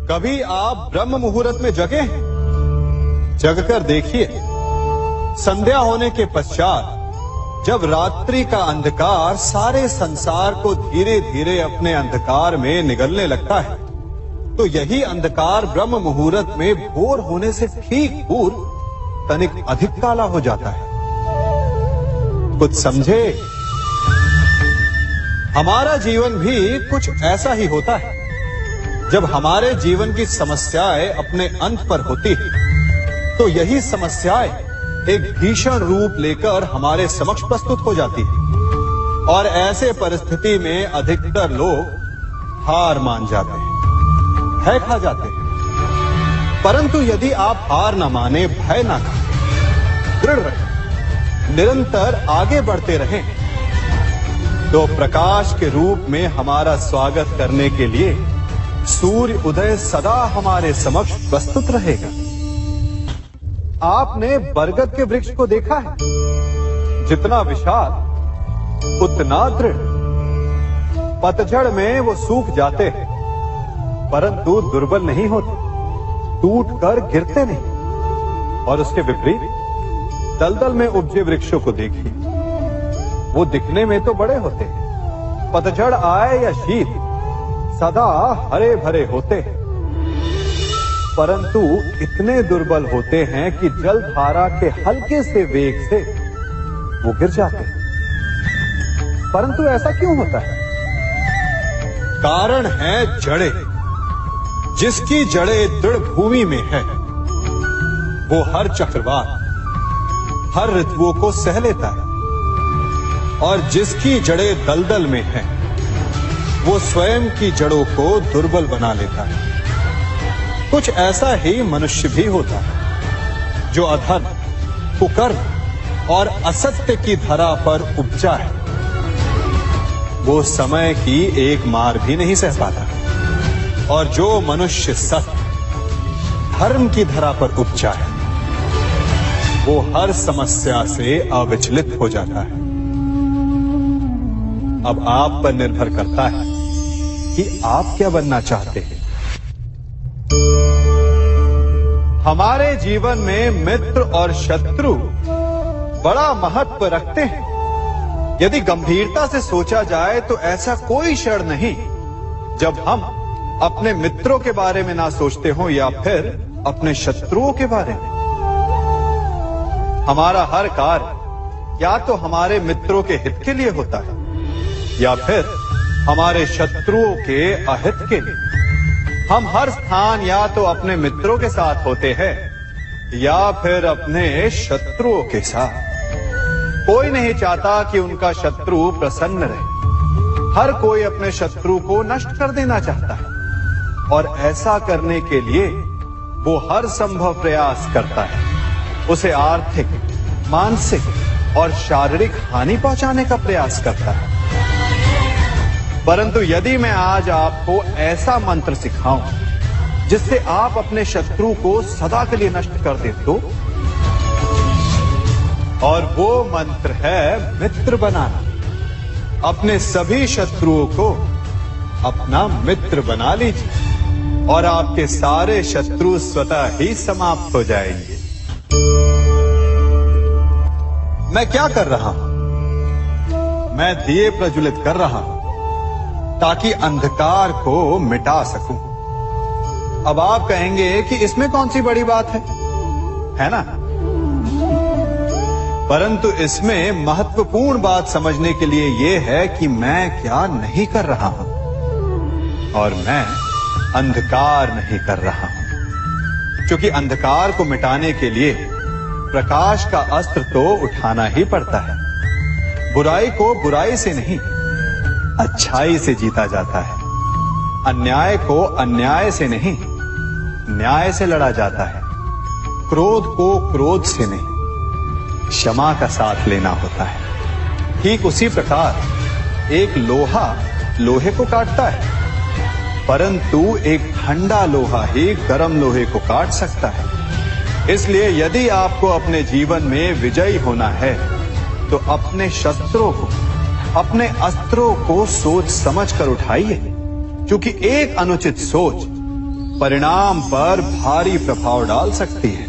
कभी आप ब्रह्म मुहूर्त में जगे हैं? जगकर देखिए, संध्या होने के पश्चात जब रात्रि का अंधकार सारे संसार को धीरे धीरे अपने अंधकार में निगलने लगता है, तो यही अंधकार ब्रह्म मुहूर्त में भोर होने से ठीक पूर्व तनिक अधिक काला हो जाता है। कुछ समझे? हमारा जीवन भी कुछ ऐसा ही होता है। जब हमारे जीवन की समस्याएं अपने अंत पर होती है, तो यही समस्याएं एक भीषण रूप लेकर हमारे समक्ष प्रस्तुत हो जाती है और ऐसे परिस्थिति में अधिकतर लोग हार मान जाते हैं, भय खा जाते हैं। परंतु यदि आप हार न माने, भय न खाएं, दृढ़ रहें, निरंतर आगे बढ़ते रहें, तो प्रकाश के रूप में हमारा स्वागत करने के लिए सूर्य उदय सदा हमारे समक्ष प्रस्तुत रहेगा। आपने बरगद के वृक्ष को देखा है? जितना विशाल उतना दृढ़। पतझड़ में वो सूख जाते हैं, परंतु दुर्बल नहीं होते, टूटकर गिरते नहीं। और उसके विपरीत दलदल में उपजे वृक्षों को देखिए, वो दिखने में तो बड़े होते हैं, पतझड़ आए या शीत सदा हरे भरे होते हैं, परंतु इतने दुर्बल होते हैं कि जल धारा के हल्के से वेग से वो गिर जाते हैं। परंतु ऐसा क्यों होता है? कारण है जड़ें। जिसकी जड़ें दृढ़ भूमि में है, वो हर चक्रवात, हर ऋतुओं को सह लेता है, और जिसकी जड़ें दलदल में है, वो स्वयं की जड़ों को दुर्बल बना लेता है। कुछ ऐसा ही मनुष्य भी होता है, जो अधर्म, कुकर्म और असत्य की धरा पर उपजा है। वो समय की एक मार भी नहीं सह पाता, और जो मनुष्य सत्य, धर्म की धरा पर उपजा है, वो हर समस्या से अविचलित हो जाता है। अब आप पर निर्भर करता है कि आप क्या बनना चाहते हैं। हमारे जीवन में मित्र और शत्रु बड़ा महत्व रखते हैं। यदि गंभीरता से सोचा जाए तो ऐसा कोई क्षण नहीं जब हम अपने मित्रों के बारे में ना सोचते हो या फिर अपने शत्रुओं के बारे में। हमारा हर कार्य या तो हमारे मित्रों के हित के लिए होता है या फिर हमारे शत्रुओं के अहित के लिए। हम हर स्थान या तो अपने मित्रों के साथ होते हैं या फिर अपने शत्रुओं के साथ। कोई नहीं चाहता कि उनका शत्रु प्रसन्न रहे। हर कोई अपने शत्रु को नष्ट कर देना चाहता है, और ऐसा करने के लिए वो हर संभव प्रयास करता है। उसे आर्थिक, मानसिक और शारीरिक हानि पहुंचाने का प्रयास करता है। परंतु यदि मैं आज आपको ऐसा मंत्र सिखाऊं जिससे आप अपने शत्रु को सदा के लिए नष्ट कर दे तो, और वो मंत्र है मित्र बनाना। अपने सभी शत्रुओं को अपना मित्र बना लीजिए और आपके सारे शत्रु स्वतः ही समाप्त हो जाएंगे। मैं क्या कर रहा हूं? मैं दिए प्रज्वलित कर रहा हूं ताकि अंधकार को मिटा सकूं। अब आप कहेंगे कि इसमें कौन सी बड़ी बात है ना? परंतु इसमें महत्वपूर्ण बात समझने के लिए यह है कि मैं क्या नहीं कर रहा हूं, और मैं अंधकार नहीं कर रहा हूं। क्योंकि अंधकार को मिटाने के लिए प्रकाश का अस्त्र तो उठाना ही पड़ता है। बुराई को बुराई से नहीं, अच्छाई से जीता जाता है। अन्याय को अन्याय से नहीं, न्याय से लड़ा जाता है। क्रोध को क्रोध से नहीं, क्षमा का साथ लेना होता है। ठीक उसी प्रकार एक लोहा लोहे को काटता है, परंतु एक ठंडा लोहा ही गर्म लोहे को काट सकता है। इसलिए यदि आपको अपने जीवन में विजयी होना है, तो अपने शस्त्रों को, अपने अस्त्रों को सोच समझ कर उठाइए, क्योंकि एक अनुचित सोच परिणाम पर भारी प्रभाव डाल सकती है।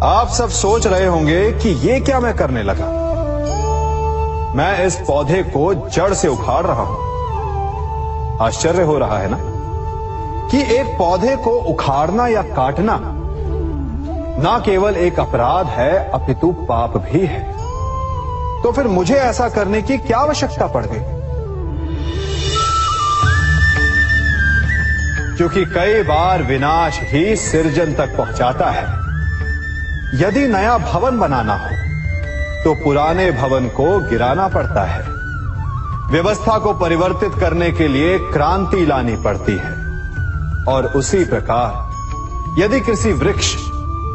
आप सब सोच रहे होंगे कि ये क्या मैं करने लगा। मैं इस पौधे को जड़ से उखाड़ रहा हूं। आश्चर्य हो रहा है ना कि एक पौधे को उखाड़ना या काटना ना केवल एक अपराध है अपितु पाप भी है। तो फिर मुझे ऐसा करने की क्या आवश्यकता पड़ गई? क्योंकि कई बार विनाश ही सृजन तक पहुंचाता है। यदि नया भवन बनाना हो तो पुराने भवन को गिराना पड़ता है। व्यवस्था को परिवर्तित करने के लिए क्रांति लानी पड़ती है। और उसी प्रकार यदि किसी वृक्ष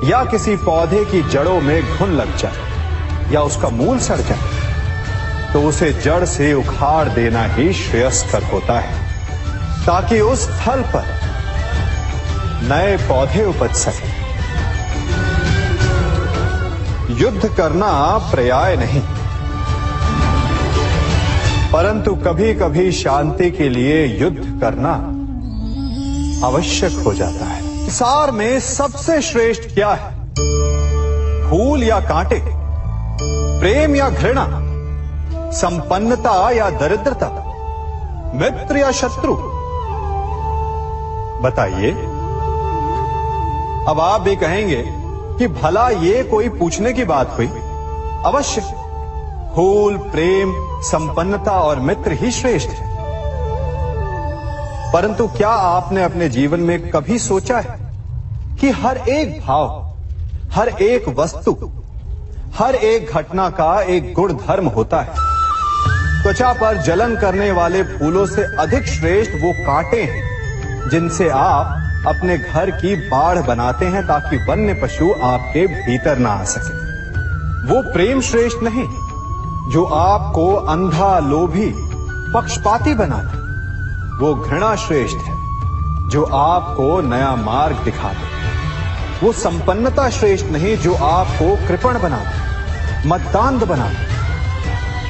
या किसी पौधे की जड़ों में घुन लग जाए या उसका मूल सड़ जाए तो उसे जड़ से उखाड़ देना ही श्रेयस्कर होता है, ताकि उस स्थल पर नए पौधे उपज सके। युद्ध करना पर्याय नहीं, परंतु कभी कभी शांति के लिए युद्ध करना आवश्यक हो जाता है। संसार में सबसे श्रेष्ठ क्या है? फूल या कांटे, प्रेम या घृणा, संपन्नता या दरिद्रता, मित्र या शत्रु? बताइए। अब आप भी कहेंगे कि भला ये कोई पूछने की बात हुई? अवश्य, फूल, प्रेम, संपन्नता और मित्र ही श्रेष्ठ है। परंतु क्या आपने अपने जीवन में कभी सोचा है कि हर एक भाव, हर एक वस्तु, हर एक घटना का एक गुण धर्म होता है? त्वचा पर जलन करने वाले फूलों से अधिक श्रेष्ठ वो कांटे हैं जिनसे आप अपने घर की बाढ़ बनाते हैं ताकि वन्य पशु आपके भीतर ना आ सके। वो प्रेम श्रेष्ठ नहीं जो आपको अंधा, लोभी, पक्षपाती बनाता। वो घृणा श्रेष्ठ है जो आपको नया मार्ग दिखा दे। वो संपन्नता श्रेष्ठ नहीं जो आपको कृपण बना दे, मतदान बना दे।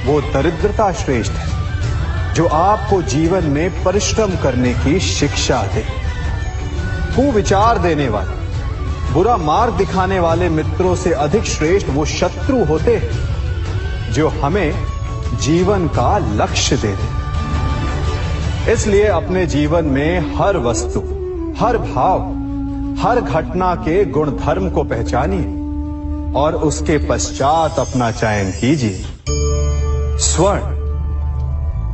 वो दरिद्रता श्रेष्ठ है जो आपको जीवन में परिश्रम करने की शिक्षा दे। कुविचार देने वाले, बुरा मार्ग दिखाने वाले मित्रों से अधिक श्रेष्ठ वो शत्रु होते हैं जो हमें जीवन का लक्ष्य दे दे। इसलिए अपने जीवन में हर वस्तु, हर भाव, हर घटना के गुण धर्म को पहचानिए और उसके पश्चात अपना चयन कीजिए। स्वर्ण।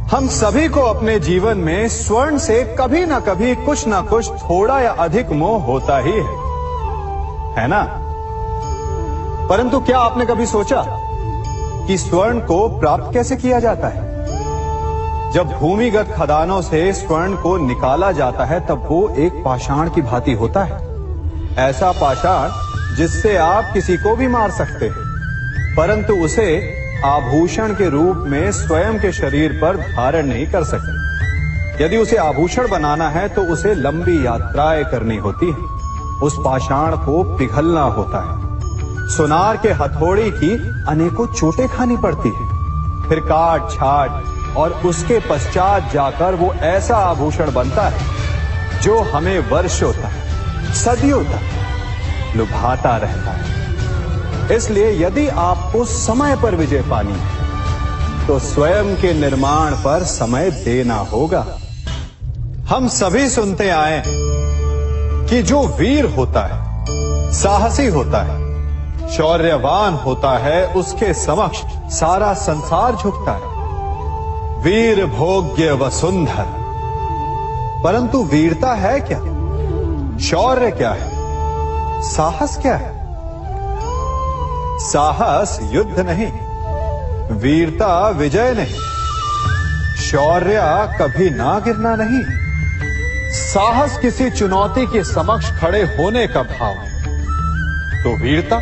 हम सभी को अपने जीवन में स्वर्ण से कभी ना कभी कुछ ना कुछ थोड़ा या अधिक मोह होता ही है ना? परंतु क्या आपने कभी सोचा कि स्वर्ण को प्राप्त कैसे किया जाता है? जब भूमिगत खदानों से स्वर्ण को निकाला जाता है तब वो एक पाषाण की भांति होता है। ऐसा पाषाण जिससे आप किसी को भी मार सकते हैं, परंतु उसे आभूषण के रूप में स्वयं के शरीर पर धारण नहीं कर सकते। यदि उसे आभूषण बनाना है तो उसे लंबी यात्राएं करनी होती है। उस पाषाण को पिघलना होता है। सुनार के हथौड़ी की अनेकों चोटें खानी पड़ती है। फिर काट छाट और उसके पश्चात जाकर वो ऐसा आभूषण बनता है जो हमें वर्षों तक, सदियों तक लुभाता रहता है। इसलिए यदि आपको समय पर विजय पानी है तो स्वयं के निर्माण पर समय देना होगा। हम सभी सुनते आए कि जो वीर होता है, साहसी होता है, शौर्यवान होता है, उसके समक्ष सारा संसार झुकता है। वीर भोग्य वसुंधर। परंतु वीरता है क्या? शौर्य क्या है? साहस क्या है? साहस युद्ध नहीं, वीरता विजय नहीं, शौर्य कभी ना गिरना नहीं। साहस किसी चुनौती के समक्ष खड़े होने का भाव है, तो वीरता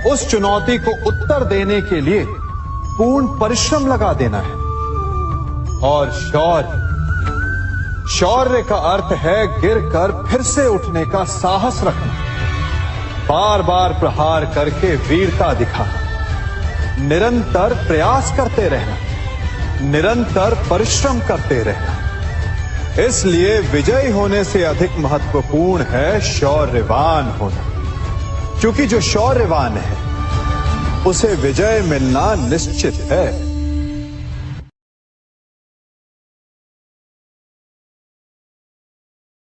उस चुनौती को उत्तर देने के लिए पूर्ण परिश्रम लगा देना है। और शौर्य का अर्थ है गिरकर फिर से उठने का साहस रखना, बार बार प्रहार करके वीरता दिखाना, निरंतर प्रयास करते रहना, निरंतर परिश्रम करते रहना। इसलिए विजयी होने से अधिक महत्वपूर्ण है शौर्यवान होना, क्योंकि जो शौर्यवान है उसे विजय मिलना निश्चित है।